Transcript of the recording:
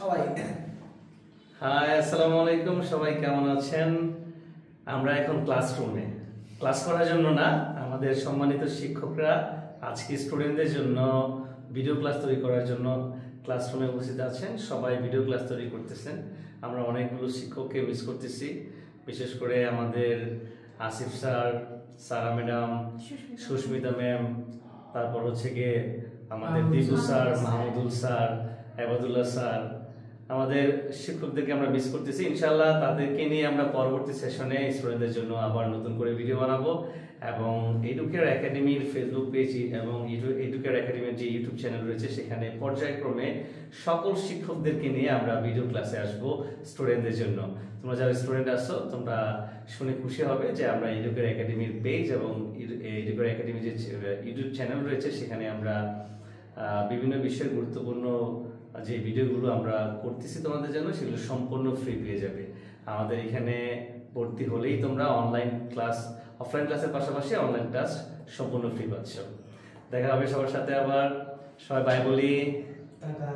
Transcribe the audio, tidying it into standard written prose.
সবাই। হাই, আসসালামু আলাইকুম। সবাই কেমন আছেন? আমরা এখন ক্লাসরুমে ক্লাস করার জন্য না, আমাদের সম্মানিত শিক্ষকরা আজকে স্টুডেন্টদের জন্য ভিডিও ক্লাস তৈরি করার জন্য ক্লাসরুমে উপস্থিত আছেন। সবাই ভিডিও ক্লাস তৈরি করতেছেন। আমরা অনেকগুলো শিক্ষককে মিস করতেছি, বিশেষ করে আমাদের আসিফ স্যার, সারা ম্যাডাম, সুস্মিতা ম্যাম, তারপর হচ্ছে গিয়ে আমাদের Dibu sir, Mahmudul sir, আবাদুল্লাহ sir, আমাদের শিক্ষকদেরকে আমরা মিস করতেছি। ইনশাআল্লাহ তাদেরকে নিয়ে আমরা পরবর্তী সেশনে স্টুডেন্টদের জন্য আবার নতুন করে ভিডিও বানাবো এবং এডুকেয়ার একাডেমির ফেসবুক পেজ এবং এডুকেয়ার একাডেমির যে ইউটিউব চ্যানেল রয়েছে সেখানে পর্যায়ক্রমে সকল শিক্ষকদেরকে নিয়ে আমরা ভিডিও ক্লাসে আসব স্টুডেন্টদের জন্য। তোমরা যারা স্টুডেন্ট আসছো তোমরা শুনে খুশি হবে যে আমরা এডুকেয়ার একাডেমির পেজ এবং এডুকেয়ার একাডেমির যে ইউটিউব চ্যানেল রয়েছে সেখানে আমরা বিভিন্ন বিষয়ের গুরুত্বপূর্ণ যে ভিডিওগুলো আমরা করতেছি তোমাদের জন্য সেগুলো সম্পূর্ণ ফ্রি পেয়ে যাবে। আমাদের এখানে ভর্তি হলেই তোমরা অনলাইন ক্লাস, অফলাইন ক্লাসের পাশাপাশি অনলাইন ক্লাস সম্পূর্ণ ফ্রি পাচ্ছ। দেখা হবে সবার সাথে আবার। সবাই বাই বলি। টাটা।